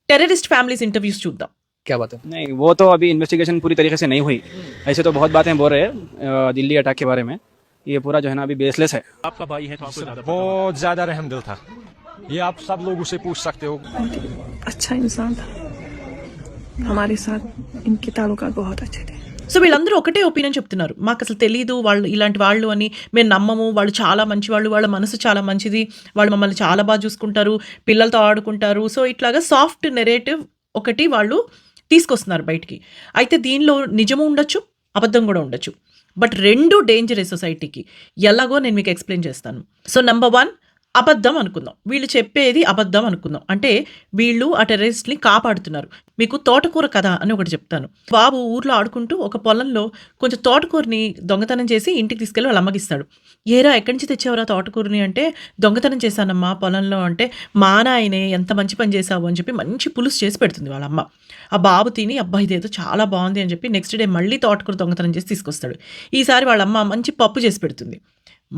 Terrorist families interviews చూద్దాం. क्या बात है? नहीं, वो तो अभी इन्वेस्टिगेशन पूरी तरीके से नहीं हुई. ऐसे तो बहुत बातें बोल रहे हैं दिल्ली अटैक के बारे में. ये पूरा जो है ना अभी बेसलेस है. आपका भाई है तो आपको ज्यादा बहुत ज्यादा रहमदिल था. ये आप सब लोगों से पूछ सकते हो. अच्छा इंसान था, हमारे साथ इनके ताल्लुकात बहुत अच्छे थे. సో వీళ్ళందరూ ఒకటే ఒపీనియన్ చెప్తున్నారు, మాకు అసలు తెలియదు వాళ్ళు ఇలాంటి వాళ్ళు అని, మేము నమ్మము, వాళ్ళు చాలా మంచి వాళ్ళు, వాళ్ళ మనసు చాలా మంచిది, వాళ్ళు మమ్మల్ని చాలా బాగా చూసుకుంటారు, పిల్లలతో ఆడుకుంటారు. సో ఇట్లాగా సాఫ్ట్ నెరేటివ్ ఒకటి వాళ్ళు తీసుకొస్తున్నారు బయటికి. అయితే దీనిలో నిజము ఉండొచ్చు, అబద్ధం కూడా ఉండొచ్చు. బట్ రెండు డేంజరే సొసైటీకి. ఎలాగో నేను మీకు ఎక్స్ప్లెయిన్ చేస్తాను. సో నెంబర్ 1, అబద్ధం అనుకుందాం. వీళ్ళు చెప్పేది అబద్ధం అనుకుందాం. అంటే వీళ్ళు ఆ టెర్రరిస్ట్ని కాపాడుతున్నారు. మీకు తోటకూర కథ అని ఒకటి చెప్తాను. బాబు ఊర్లో ఆడుకుంటూ ఒక పొలంలో కొంచెం తోటకూరని దొంగతనం చేసి ఇంటికి తీసుకెళ్ళి వాళ్ళ అమ్మకిస్తాడు. ఏరా ఎక్కడి నుంచి తెచ్చావురా తోటకూరని అంటే, దొంగతనం చేశానమ్మా పొలంలో అంటే, మా నాయనే ఎంత మంచి పని చేశావు అని చెప్పి మంచి పులుసు చేసి పెడుతుంది వాళ్ళ అమ్మ. ఆ బాబు తిని అబ్బా ఇదేదో చాలా బాగుంది అని చెప్పి నెక్స్ట్ డే మళ్ళీ తోటకూర దొంగతనం చేసి తీసుకొస్తాడు. ఈసారి వాళ్ళ అమ్మ మంచి పప్పు చేసి పెడుతుంది.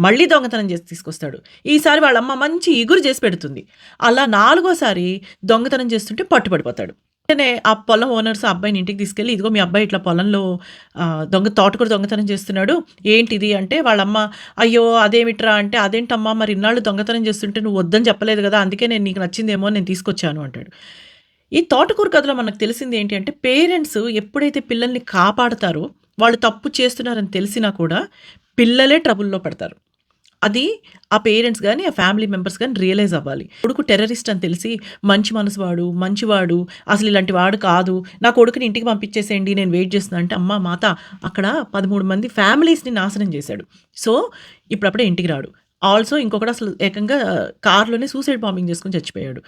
మళ్ళీ దొంగతనం చేసి తీసుకొస్తాడు. ఈసారి వాళ్ళ అమ్మ మంచి ఇగురు చేసి పెడుతుంది. అలా 4గోసారి దొంగతనం చేస్తుంటే పట్టుబడిపోతాడు. వెంటనే ఆ పొలం ఓనర్స్ ఆ అబ్బాయిని ఇంటికి తీసుకెళ్ళి, ఇదిగో మీ అబ్బాయి ఇట్లా పొలంలో తోటకూర దొంగతనం చేస్తున్నాడు, ఏంటిది అంటే, వాళ్ళమ్మ అయ్యో అదేమిట్రా అంటే, అదేంటమ్మా మరి ఇన్నాళ్ళు దొంగతనం చేస్తుంటే నువ్వు వద్దని చెప్పలేదు కదా, అందుకే నేను నీకు నచ్చిందేమో నేను తీసుకొచ్చాను అంటాడు. ఈ తోటకూర కథలో మనకు తెలిసింది ఏంటి అంటే, పేరెంట్స్ ఎప్పుడైతే పిల్లల్ని కాపాడతారో, వాళ్ళు తప్పు చేస్తున్నారని తెలిసినా కూడా పిల్లలే ట్రబుల్లో పడతారు. అది ఆ పేరెంట్స్ కానీ ఆ ఫ్యామిలీ మెంబర్స్ కానీ రియలైజ్ అవ్వాలి. కొడుకు టెర్రరిస్ట్ అని తెలిసి మంచి మనసువాడు, మంచివాడు, అసలు ఇలాంటి వాడు కాదు, నా కొడుకుని ఇంటికి పంపించేసేయండి నేను వెయిట్ చేస్తున్నా అంటే, అమ్మ మాత అక్కడ 13 మంది ఫ్యామిలీస్ని నాశనం చేశాడు. సో ఇప్పుడప్పుడే ఇంటికి రాడు. ఆల్సో ఇంకొకటి అసలు ఏకంగా కార్లోనే సూసైడ్ బాంబింగ్ చేసుకుని చచ్చిపోయాడు.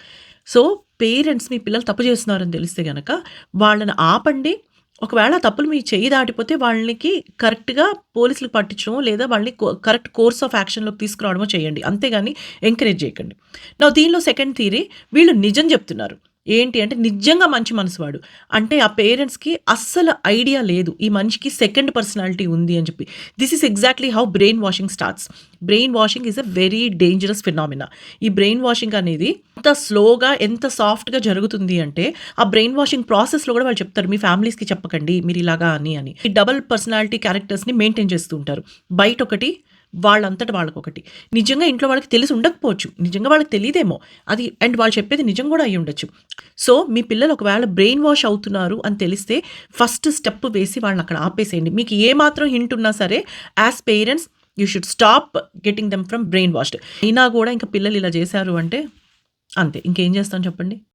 సో పేరెంట్స్ మీ పిల్లలు తప్పు చేస్తున్నారని తెలిస్తే కనుక వాళ్ళని ఆపండి. ఒకవేళ తప్పులు మీ చెయ్యి దాటిపోతే వాళ్ళకి కరెక్ట్గా పోలీసులకు పట్టించడమో లేదా వాళ్ళని కరెక్ట్ కోర్స్ ఆఫ్ యాక్షన్లోకి తీసుకురావడమో చేయండి, అంతేగాని ఎంకరేజ్ చేయకండి. నా దీనిలో సెకండ్ థియరీ, వీళ్ళు నిజం చెప్తున్నారు. ఏంటి అంటే నిజంగా మంచి మనసువాడు అంటే ఆ పేరెంట్స్కి అస్సలు ఐడియా లేదు ఈ మనిషికి సెకండ్ పర్సనాలిటీ ఉంది అని చెప్పి. This is exactly how brain washing starts. Brain washing is a very dangerous phenomena. ఈ బ్రెయిన్ వాషింగ్ అనేది ఎంత స్లోగా ఎంత సాఫ్ట్గా జరుగుతుంది అంటే, ఆ బ్రెయిన్ వాషింగ్ ప్రాసెస్లో కూడా వాళ్ళు చెప్తారు మీ ఫ్యామిలీస్కి చెప్పకండి మీరు ఇలాగా అని. ఈ డబల్ పర్సనాలిటీ క్యారెక్టర్స్ని మెయింటైన్ చేస్తూ ఉంటారు. బయట ఒకటి, వాళ్ళంతటి వాళ్ళకొకటి. నిజంగా ఇంట్లో వాళ్ళకి తెలిసి ఉండకపోవచ్చు, నిజంగా వాళ్ళకి తెలియదేమో అది, అండ్ వాళ్ళు చెప్పేది నిజం కూడా అయ్యి ఉండొచ్చు. సో మీ పిల్లలు ఒకవేళ బ్రెయిన్ వాష్ అవుతున్నారు అని తెలిస్తే ఫస్ట్ స్టెప్ వేసి వాళ్ళని అక్కడ ఆపేసేయండి. మీకు ఏమాత్రం హింట్ ఉన్నా సరే as parents you should stop getting them from brain washed. అయినా కూడా ఇంకా పిల్లలు ఇలా చేశారు అంటే అంతే, ఇంకేం చేస్తాం చెప్పండి.